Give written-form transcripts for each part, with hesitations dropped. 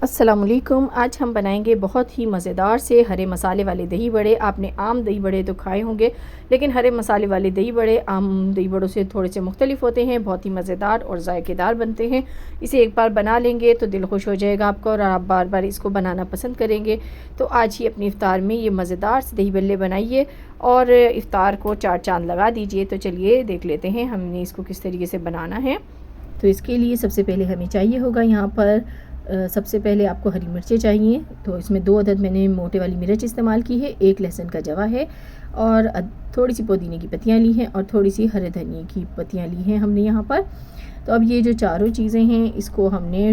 अस्सलामुअलैकुम। आज हम बनाएंगे बहुत ही मज़ेदार से हरे मसाले वाले दही बड़े। आपने आम दही बड़े तो खाए होंगे, लेकिन हरे मसाले वाले दही बड़े आम दही बड़ों से थोड़े से मुख्तलिफ होते हैं। बहुत ही मज़ेदार और ज़ायकेदार बनते हैं। इसे एक बार बना लेंगे तो दिल खुश हो जाएगा आपका और आप बार बार इसको बनाना पसंद करेंगे। तो आज ही अपनी इफ्तार में ये मज़ेदार से दही बल्ले बनाइए और इफ्तार को चार चांद लगा दीजिए। तो चलिए देख लेते हैं हमने इसको किस तरीके से बनाना है। तो इसके लिए सबसे पहले हमें चाहिए होगा यहाँ पर सबसे पहले आपको हरी मिर्चें चाहिए। तो इसमें 2 अदद मैंने मोटे वाली मिर्च इस्तेमाल की है, 1 लहसुन का जवा है और थोड़ी सी पुदीने की पत्तियाँ ली हैं और थोड़ी सी हरे धनिए की पत्तियाँ ली हैं हमने यहाँ पर। तो अब ये जो चारों चीज़ें हैं इसको हमने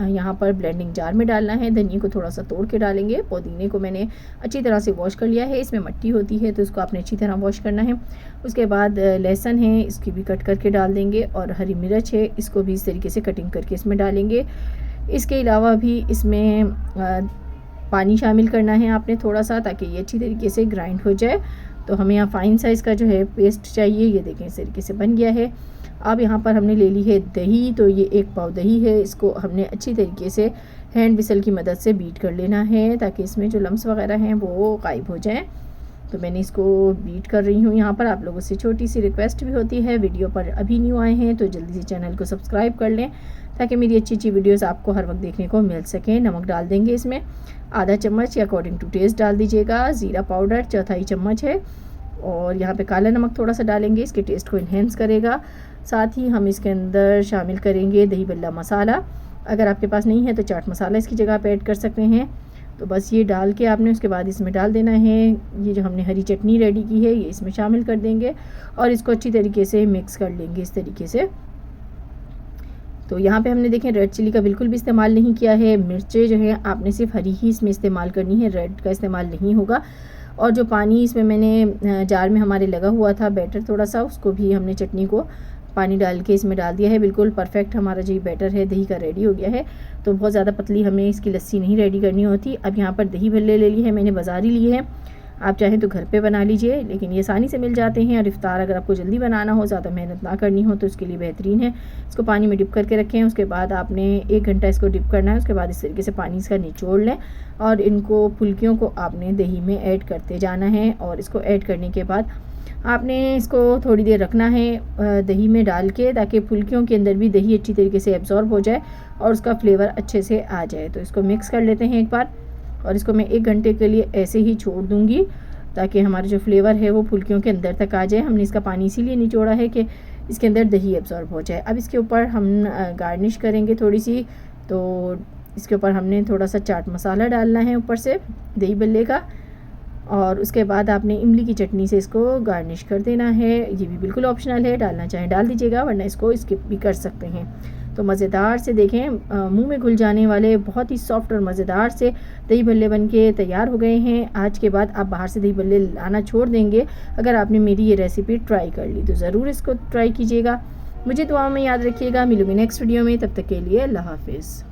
यहाँ पर ब्लेंडिंग जार में डालना है। धनिए को थोड़ा सा तोड़ के डालेंगे। पुदीने को मैंने अच्छी तरह से वॉश कर लिया है, इसमें मिट्टी होती है तो इसको आपने अच्छी तरह वॉश करना है। उसके बाद लहसुन है, इसकी भी कट करके डाल देंगे और हरी मिर्च है, इसको भी इस तरीके से कटिंग करके इसमें डालेंगे। इसके अलावा भी इसमें पानी शामिल करना है आपने थोड़ा सा, ताकि ये अच्छी तरीके से ग्राइंड हो जाए। तो हमें यहाँ फ़ाइन साइज़ का जो है पेस्ट चाहिए। ये देखें इस तरीके से बन गया है। अब यहाँ पर हमने ले ली है दही। तो ये 1 पाव दही है, इसको हमने अच्छी तरीके से हैंड विसल की मदद से बीट कर लेना है ताकि इसमें जो लम्स वगैरह हैं वो गायब हो जाएं। तो मैंने इसको बीट कर रही हूँ। यहाँ पर आप लोगों से छोटी सी रिक्वेस्ट भी होती है, वीडियो पर अभी न्यू आए हैं तो जल्दी से चैनल को सब्सक्राइब कर लें ताकि मेरी अच्छी अच्छी वीडियोस आपको हर वक्त देखने को मिल सकें। नमक डाल देंगे इसमें आधा चम्मच या अकॉर्डिंग टू टेस्ट डाल दीजिएगा। ज़ीरा पाउडर 1/4 चम्मच है और यहाँ पे काला नमक थोड़ा सा डालेंगे, इसके टेस्ट को इन्हेंस करेगा। साथ ही हम इसके अंदर शामिल करेंगे दही बल्ला मसाला। अगर आपके पास नहीं है तो चाट मसाला इसकी जगह पे ऐड कर सकते हैं। तो बस ये डाल के आपने उसके बाद इसमें डाल देना है। ये जो हमने हरी चटनी रेडी की है ये इसमें शामिल कर देंगे और इसको अच्छी तरीके से मिक्स कर लेंगे इस तरीके से। तो यहाँ पे हमने देखें रेड चिली का बिल्कुल भी इस्तेमाल नहीं किया है। मिर्चें जो है आपने सिर्फ हरी ही इसमें इस्तेमाल करनी है, रेड का इस्तेमाल नहीं होगा। और जो पानी इसमें मैंने जार में हमारे लगा हुआ था बैटर थोड़ा सा, उसको भी हमने चटनी को पानी डाल के इसमें डाल दिया है। बिल्कुल परफेक्ट हमारा जो बैटर है दही का रेडी हो गया है। तो बहुत ज़्यादा पतली हमें इसकी लस्सी नहीं रेडी करनी होती। अब यहाँ पर दही भल्ले ले लिए हैं मैंने, बाज़ारी लिए हैं। आप चाहें तो घर पे बना लीजिए, लेकिन ये आसानी से मिल जाते हैं। और इफ्तार अगर आपको जल्दी बनाना हो, ज़्यादा मेहनत ना करनी हो, तो इसके लिए बेहतरीन है। इसको पानी में डिप करके रखें, उसके बाद आपने 1 घंटा इसको डिप करना है। उसके बाद इस तरीके से पानी इसका निचोड़ लें और इनको फुल्कियों को आपने दही में ऐड करते जाना है। और इसको ऐड करने के बाद आपने इसको थोड़ी देर रखना है दही में डाल के, ताकि फुल्कियों के अंदर भी दही अच्छी तरीके से एब्जॉर्ब हो जाए और उसका फ्लेवर अच्छे से आ जाए। तो इसको मिक्स कर लेते हैं एक बार और इसको मैं 1 घंटे के लिए ऐसे ही छोड़ दूँगी ताकि हमारा जो फ्लेवर है वो फुल्कियों के अंदर तक आ जाए। हमने इसका पानी इसीलिए निचोड़ा है कि इसके अंदर दही एब्जॉर्ब हो जाए। अब इसके ऊपर हम गार्निश करेंगे थोड़ी सी। तो इसके ऊपर हमने थोड़ा सा चाट मसाला डालना है ऊपर से दही बल्ले का, और उसके बाद आपने इमली की चटनी से इसको गार्निश कर देना है। ये भी बिल्कुल ऑप्शनल है, डालना चाहें डाल दीजिएगा वरना इसको स्किप भी कर सकते हैं। तो मज़ेदार से देखें मुंह में घुल जाने वाले बहुत ही सॉफ्ट और मज़ेदार से दही भल्ले बन के तैयार हो गए हैं। आज के बाद आप बाहर से दही भल्ले लाना छोड़ देंगे अगर आपने मेरी ये रेसिपी ट्राई कर ली। तो ज़रूर इसको ट्राई कीजिएगा। मुझे दुआ में याद रखिएगा। मिलूंगी नेक्स्ट वीडियो में, तब तक के लिए अल्लाह हाफिज़।